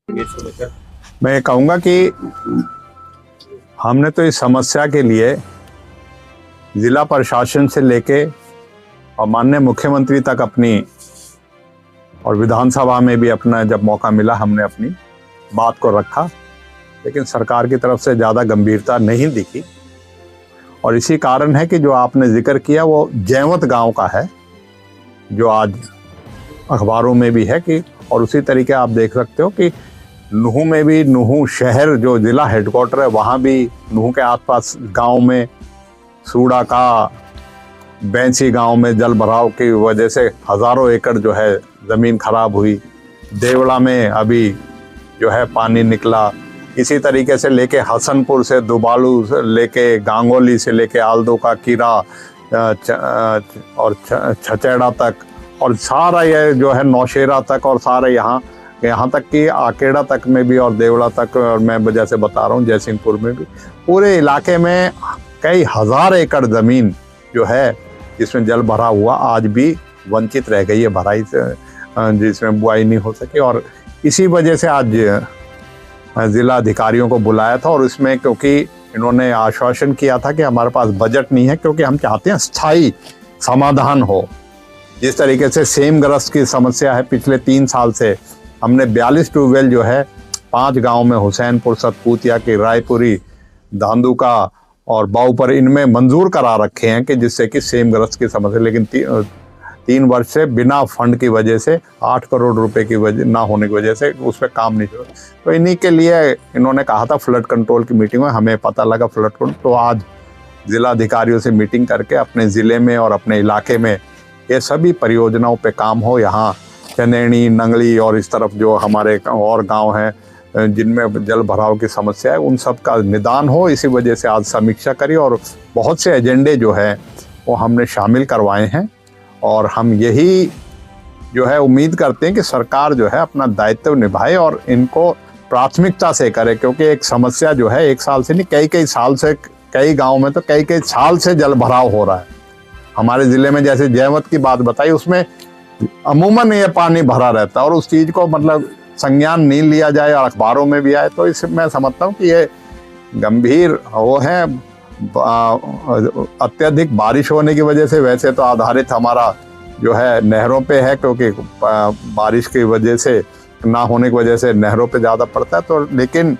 इसको लेकर मैं ये कहूँगा कि हमने तो इस समस्या के लिए जिला प्रशासन से लेके और माननीय मुख्यमंत्री तक अपनी और विधानसभा में भी अपना जब मौका मिला हमने अपनी बात को रखा, लेकिन सरकार की तरफ से ज़्यादा गंभीरता नहीं दिखी। और इसी कारण है कि जो आपने जिक्र किया वो जैवत गांव का है, जो आज अखबारों में भी है कि, और उसी तरीके आप देख सकते हो कि नूह में भी, नूह शहर जो ज़िला हेडक्वार्टर है वहाँ भी, नूह के आसपास गांव में सूड़ा का बैंसी गांव में जल भराव की वजह से हज़ारों एकड़ जो है ज़मीन खराब हुई। देवड़ा में अभी जो है पानी निकला। इसी तरीके से लेके हसनपुर से दुबालू से लेके गांगोली से लेके आलदो का कीरा और छचेड़ा तक, और सारा ये जो है नौशेरा तक, और सारा यहाँ तक कि आकेड़ा तक में भी, और देवड़ा तक, और मैं जैसे बता रहा हूँ जयसिंहपुर में भी, पूरे इलाके में कई हज़ार एकड़ ज़मीन जो है जिसमें जल भरा हुआ आज भी वंचित रह गई है भराई से, जिसमें बुआई नहीं हो सकी। और इसी वजह से आज ज़िला अधिकारियों को बुलाया था, और इसमें क्योंकि इन्होंने आश्वासन किया था कि हमारे पास बजट नहीं है, क्योंकि हम चाहते हैं स्थायी समाधान हो। जिस तरीके से सेमग्रस्त की समस्या है पिछले 3 साल से, हमने 42 ट्यूबवेल जो है 5 गाँव में, हुसैनपुर, सतपुतिया की, रायपुरी, धांधुका और बाऊपर, इनमें मंजूर करा रखे हैं कि जिससे कि सेमग्रस्त की समस्या, लेकिन 3 वर्ष से बिना फंड की वजह से, 8 करोड़ रुपए की वजह ना होने की वजह से उस पर काम नहीं हुआ। तो इन्हीं के लिए इन्होंने कहा था फ्लड कंट्रोल की मीटिंग में, हमें पता लगा फ्लड कंट्रोल, तो आज जिला अधिकारियों से मीटिंग करके अपने ज़िले में और अपने इलाके में ये सभी परियोजनाओं पे काम हो। यहाँ चनेड़ी, नंगली और इस तरफ जो हमारे और गाँव हैं जिनमें जल भराव की समस्या है, उन सब का निदान हो। इसी वजह से आज समीक्षा करी और बहुत से एजेंडे जो है वो हमने शामिल करवाए हैं, और हम यही जो है उम्मीद करते हैं कि सरकार जो है अपना दायित्व निभाए और इनको प्राथमिकता से करे, क्योंकि एक समस्या जो है 1 साल से नहीं, कई साल से, कई गांव में तो कई साल से जल भराव हो रहा है। हमारे ज़िले में जैसे जयवत की बात बताई, उसमें अमूमन ये पानी भरा रहता है और उस चीज़ को मतलब संज्ञान नहीं लिया जाए और अखबारों में भी आए, तो इससे मैं समझता हूँ कि ये गंभीर वो है। अत्यधिक बारिश होने की वजह से वैसे तो आधारित हमारा जो है नहरों पे है, क्योंकि बारिश की वजह से ना होने की वजह से नहरों पे ज़्यादा पड़ता है, तो लेकिन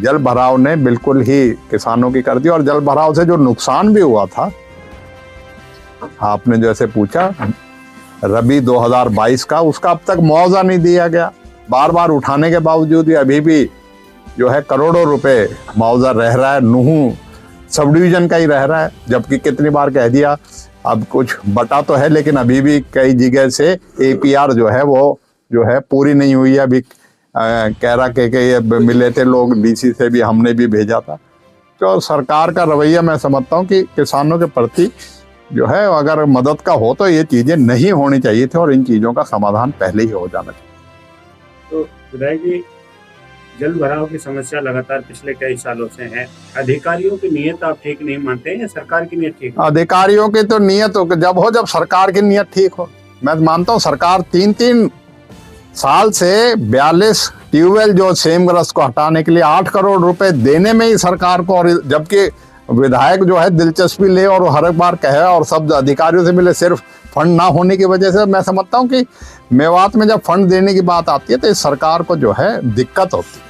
जल भराव ने बिल्कुल ही किसानों की कर दी। और जल भराव से जो नुकसान भी हुआ था, आपने जैसे पूछा रबी 2022 का, उसका अब तक मुआवजा नहीं दिया गया। बार बार उठाने के बावजूद भी अभी भी जो है करोड़ों रुपए मुआवजा रह रहा है, नूह सब डिवीज़न का ही रह रहा है, जबकि कितनी बार कह दिया, अब कुछ बटा तो है, लेकिन अभी भी कई जगह से APR जो है वो जो है पूरी नहीं हुई है। अभी कह रहा कि ये मिले थे लोग, DC से भी हमने भी भेजा था। तो सरकार का रवैया मैं समझता हूँ कि किसानों के प्रति जो है अगर मदद का हो तो ये चीज़ें नहीं होनी चाहिए थी, और इन चीज़ों का समाधान पहले ही हो जाना चाहिए। तो विधायक जी, जल भराव की समस्या लगातार पिछले कई सालों से है। अधिकारियों की नीयत आप ठीक नहीं मानते हैं या सरकार की नीयत ठीक है? अधिकारियों की तो नीयत हो जब सरकार की नीयत ठीक हो। मैं मानता हूँ सरकार 3 साल से 42 ट्यूबवेल जो सेमग्रस्त को हटाने के लिए 8 करोड़ रुपए देने में ही सरकार को, और जबकि विधायक जो है दिलचस्पी ले और हर एक बार कहे और सब अधिकारियों से मिले, सिर्फ फंड ना होने की वजह से मैं समझता हूँ कि मेवात में जब फंड देने की बात आती है तो इस सरकार को जो है दिक्कत होती है।